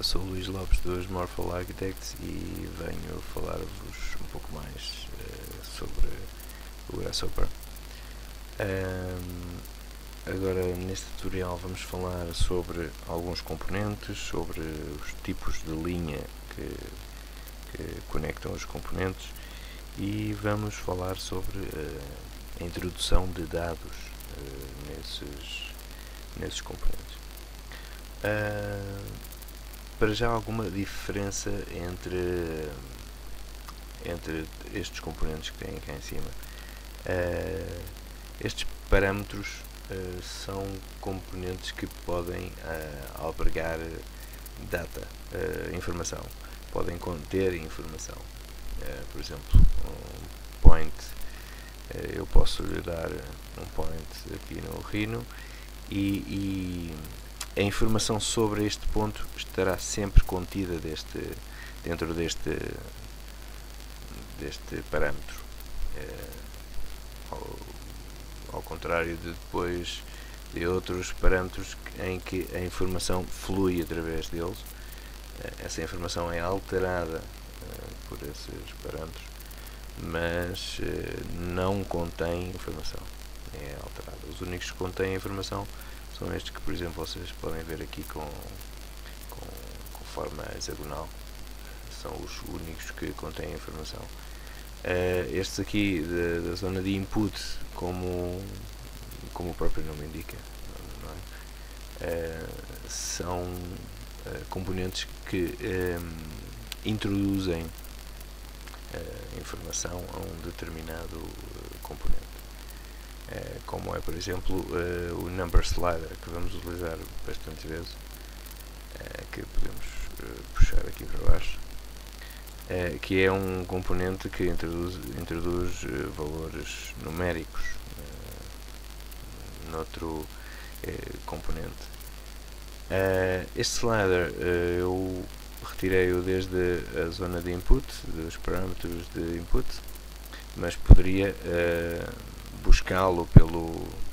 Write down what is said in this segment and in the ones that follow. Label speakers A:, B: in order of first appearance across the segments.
A: Sou o Luís Lopes dos Morphle Architects e venho falar-vos um pouco mais sobre o Grasshopper. Agora, neste tutorial, vamos falar sobre alguns componentes, sobre os tipos de linha que conectam os componentes e vamos falar sobre a introdução de dados nesses componentes. Para já, alguma diferença entre estes componentes que têm cá em cima. Estes parâmetros são componentes que podem albergar data, informação, podem conter informação. Por exemplo, um point, eu posso lhe dar um point aqui no Rhino e a informação sobre este ponto estará sempre contida dentro deste parâmetro, ao contrário de depois de outros parâmetros em que a informação flui através deles. Essa informação é alterada por esses parâmetros, mas não contém informação, é alterada. Os únicos que contêm informação são estes que, por exemplo, vocês podem ver aqui com forma hexagonal. São os únicos que contêm informação. Estes aqui da zona de input, como o próprio nome indica, não é? São componentes que introduzem informação a um determinado componente, como é, por exemplo, o number slider, que vamos utilizar bastante vezes, que podemos puxar aqui para baixo, que é um componente que introduz valores numéricos noutro componente. Este slider eu retirei-o desde a zona de input, dos parâmetros de input, mas poderia buscá-lo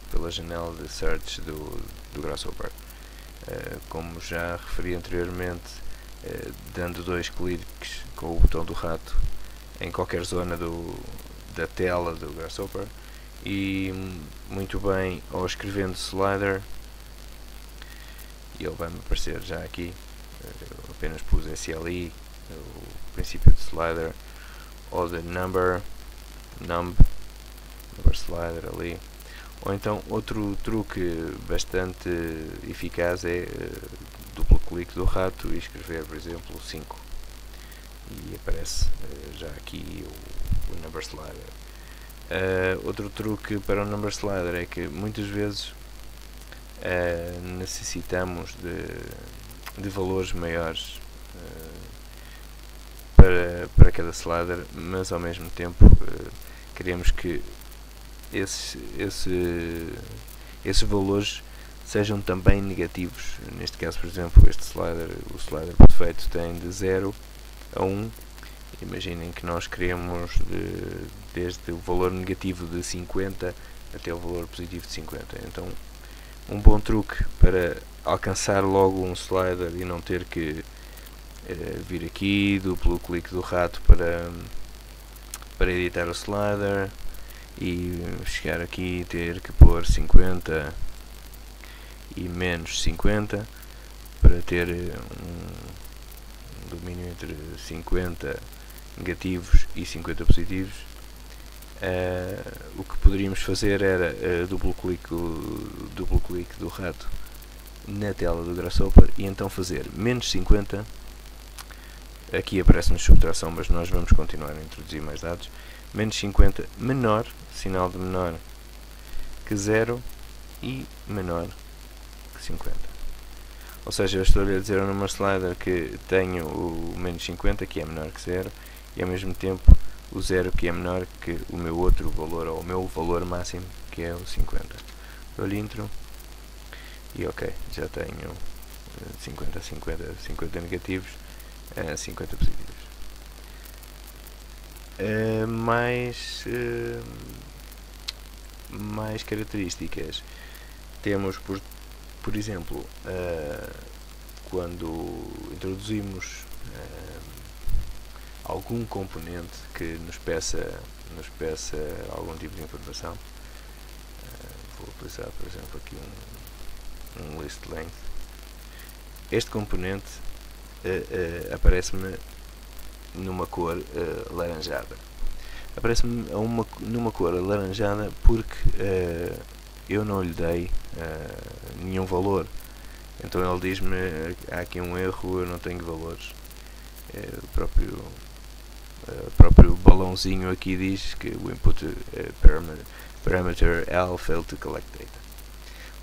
A: pela janela de search do Grasshopper. Como já referi anteriormente, dando 2 cliques com o botão do rato em qualquer zona da tela do Grasshopper, e muito bem, ou escrevendo slider, e ele vai-me aparecer já aqui. Eu apenas pus SLI, o princípio de slider, ou de number slider ali. Ou então, outro truque bastante eficaz é duplo clique do rato e escrever, por exemplo, 5, e aparece já aqui o number slider. Outro truque para o number slider é que muitas vezes necessitamos de valores maiores para cada slider, mas ao mesmo tempo queremos que esses valores sejam também negativos. Neste caso, por exemplo, o slider perfeito tem de 0 a 1. Imaginem que nós queremos desde o valor negativo de 50 até o valor positivo de 50. Então, um bom truque para alcançar logo um slider e não ter que vir aqui, duplo clique do rato para editar o slider e chegar aqui e ter que pôr 50 e menos 50 para ter um domínio entre 50 negativos e 50 positivos. O que poderíamos fazer era duplo clique do rato na tela do Grasshopper e então fazer menos 50. Aqui aparece-nos subtração, mas nós vamos continuar a introduzir mais dados. Menos 50, menor, sinal de menor que 0, e menor que 50. Ou seja, eu estou-lhe a dizer no meu slider que tenho o menos 50, que é menor que 0, e ao mesmo tempo o 0, que é menor que o meu outro valor, ou o meu valor máximo, que é o 50. Dou-lhe intro e ok, já tenho 50 negativos, 50 positivos. Mais características. Temos, por exemplo, quando introduzimos algum componente que nos peça algum tipo de informação. Vou utilizar, por exemplo, aqui um list length. Este componente aparece-me numa cor laranjada. Aparece-me numa cor alaranjada porque eu não lhe dei nenhum valor. Então ele diz-me, há aqui um erro, eu não tenho valores. O próprio balãozinho aqui diz que o input parameter L failed to collect data.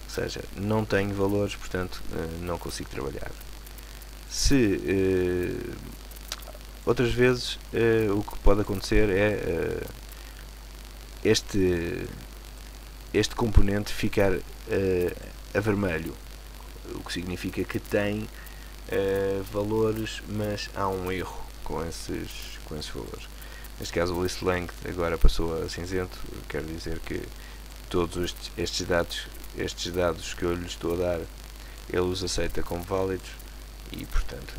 A: Ou seja, não tenho valores, portanto não consigo trabalhar. Outras vezes o que pode acontecer é este componente ficar a vermelho, o que significa que tem valores, mas há um erro com esses valores. Neste caso o list length agora passou a cinzento, quer dizer que todos estes dados que eu lhe estou a dar, ele os aceita como válidos e portanto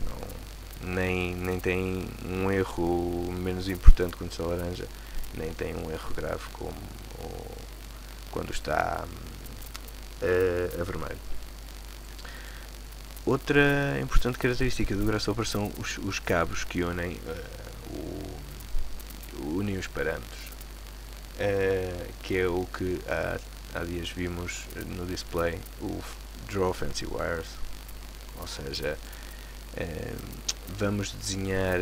A: nem tem um erro menos importante quando está laranja, nem tem um erro grave como quando está a vermelho. Outra importante característica do Grasshopper são os cabos que unem os parâmetros, que é o que há dias vimos no display, o Draw Fancy Wires, ou seja, vamos desenhar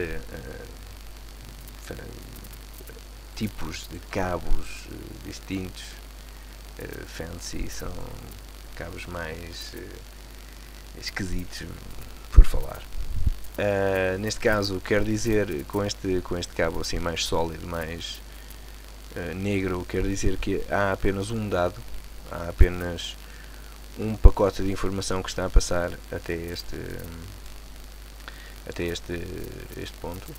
A: tipos de cabos distintos. Fancy são cabos mais esquisitos por falar. Neste caso quer dizer, com este cabo assim mais sólido, mais negro, quer dizer que há apenas um dado, há apenas um pacote de informação que está a passar até este ponto.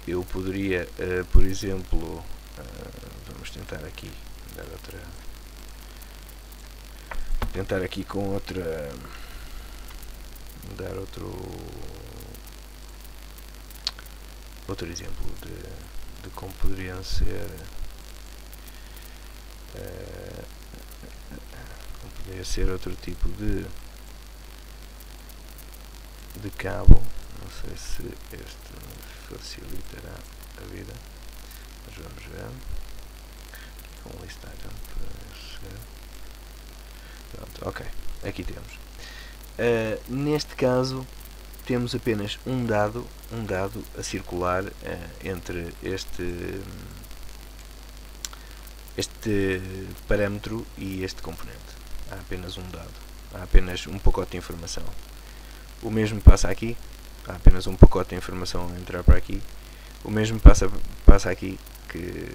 A: Eu poderia, por exemplo, vamos tentar aqui dar aqui com outra, dar outro exemplo de como poderiam ser, como poderia ser outro tipo de cabo. Não sei se este facilitará a vida, mas vamos ver. Aqui com o list item parece. Pronto, ok, aqui temos. Neste caso temos apenas um dado a circular entre este parâmetro e este componente. Há apenas um dado, há apenas um pacote de informação. O mesmo passa aqui, há apenas um pacote de informação a entrar para aqui. O mesmo passa aqui, que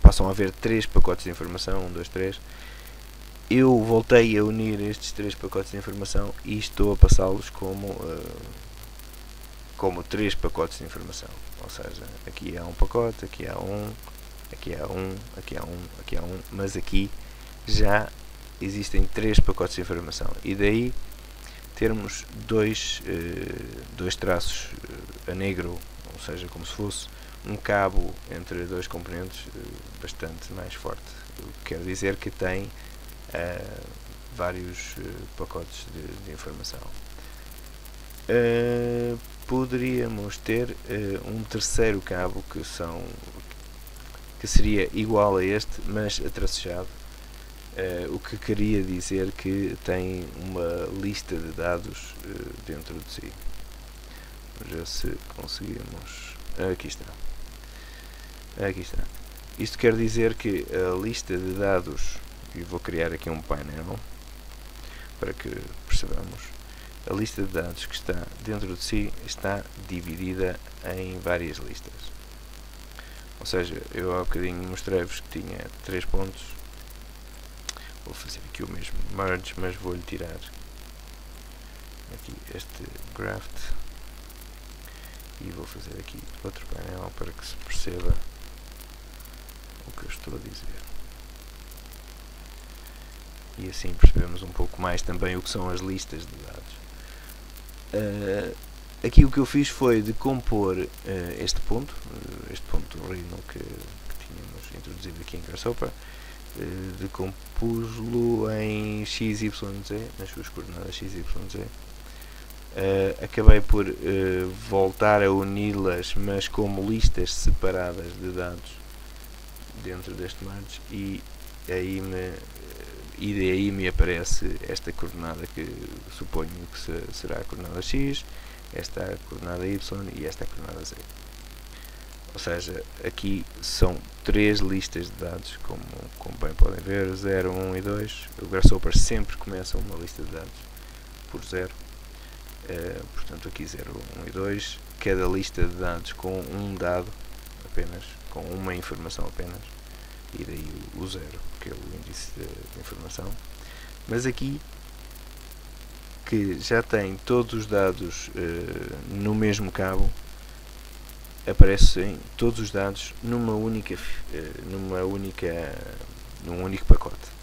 A: passam a haver 3 pacotes de informação, 1, 2, 3. Eu voltei a unir estes 3 pacotes de informação e estou a passá-los como 3 pacotes de informação. Ou seja, aqui há um pacote, aqui há um, aqui há um, aqui há um, aqui há um, mas aqui já existem 3 pacotes de informação. E daí termos dois traços a negro, ou seja, como se fosse um cabo entre 2 componentes bastante mais forte. O que quer dizer que tem vários pacotes de informação. Poderíamos ter um terceiro cabo que seria igual a este, mas atracejado, o que queria dizer que tem uma lista de dados dentro de si. Vamos ver se conseguimos. Aqui está. Isto quer dizer que a lista de dados, e vou criar aqui um painel para que percebamos, a lista de dados que está dentro de si está dividida em várias listas. Ou seja, eu há bocadinho mostrei-vos que tinha 3 pontos. Vou fazer aqui o mesmo merge, mas vou-lhe tirar aqui este graft e vou fazer aqui outro painel para que se perceba o que eu estou a dizer. e assim percebemos um pouco mais também o que são as listas de dados. Aqui o que eu fiz foi decompor este ponto Rhino que tínhamos introduzido aqui em Grasshopper, decompus-lo em x, y, z, nas suas coordenadas x, y, z. Acabei por voltar a uni-las, mas como listas separadas de dados dentro deste merge, e daí me aparece esta coordenada que suponho que será a coordenada x, esta a coordenada y e esta a coordenada z. Ou seja, aqui são 3 listas de dados, como bem podem ver, 0, 1 e 2. O Grasshopper sempre começa uma lista de dados por 0. Portanto, aqui 0, 1 e 2. Cada lista de dados com um dado apenas, com uma informação apenas. E daí o 0, que é o índice de informação. Mas aqui, que já tem todos os dados no mesmo cabo, aparecem todos os dados num único pacote.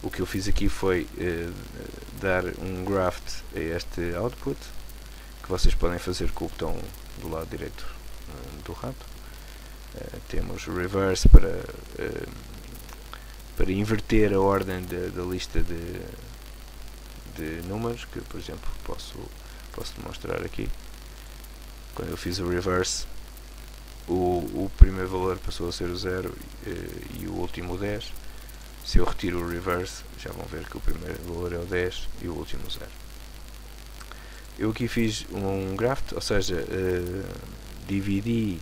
A: O que eu fiz aqui foi dar um graft a este output, que vocês podem fazer com o botão do lado direito do rato. Temos reverse para inverter a ordem da lista de números, que por exemplo posso demonstrar aqui. Quando eu fiz o reverse, o primeiro valor passou a ser o 0 e o último o 10. Se eu retiro o reverse, já vão ver que o primeiro valor é o 10 e o último o 0. Eu aqui fiz um graft, ou seja, dividi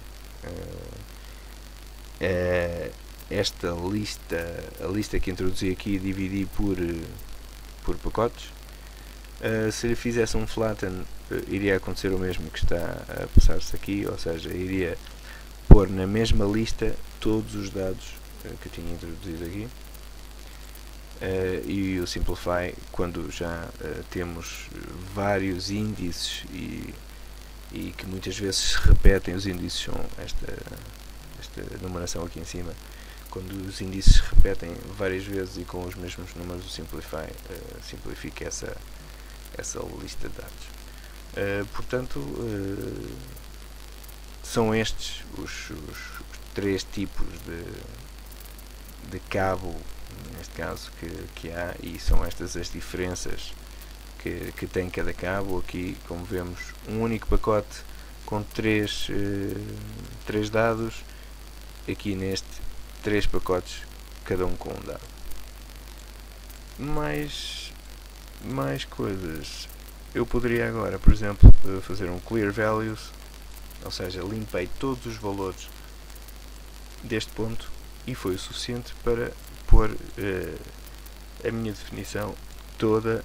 A: esta lista, a lista que introduzi aqui, dividi por pacotes. Se lhe fizesse um flatten, iria acontecer o mesmo que está a passar-se aqui, ou seja, iria pôr na mesma lista todos os dados que tinha introduzido aqui. E o Simplify, quando já temos vários índices e que muitas vezes se repetem, os índices são esta numeração aqui em cima, quando os índices se repetem várias vezes e com os mesmos números, o Simplify simplifica essa lista de dados. Portanto, são estes os 3 tipos de cabo, neste caso, que há, e são estas as diferenças que tem cada cabo. Aqui, como vemos, um único pacote com 3 dados, aqui neste 3 pacotes, cada um com um dado. Mais coisas. Eu poderia agora, por exemplo, fazer um clear values, ou seja, limpei todos os valores deste ponto e foi o suficiente para pôr a minha definição toda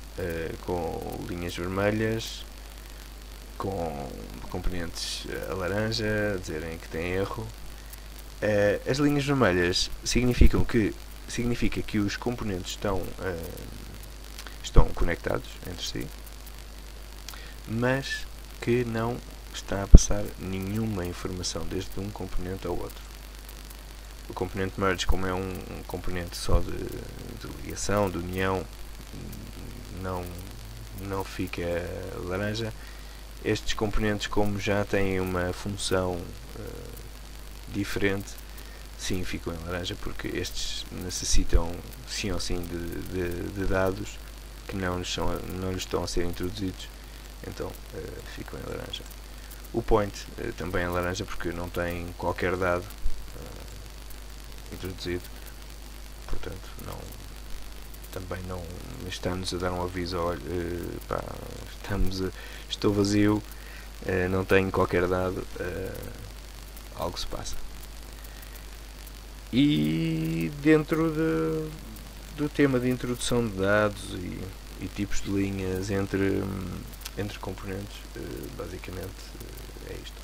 A: com linhas vermelhas, com componentes a laranja, a dizerem que tem erro. As linhas vermelhas significa que os componentes estão conectados entre si, mas que não está a passar nenhuma informação desde um componente ao outro. O componente merge, como é um componente só de ligação, de união, não fica laranja. Estes componentes, como já têm uma função diferente, sim, ficam em laranja, porque estes necessitam sim ou sim de dados que não lhes estão a ser introduzidos, então ficam em laranja. O point também é laranja porque não tem qualquer dado introduzido, portanto também não está-nos a dar um aviso: olha, estou vazio, não tenho qualquer dado, algo se passa. E dentro do tema de introdução de dados e tipos de linhas entre componentes, basicamente é isto.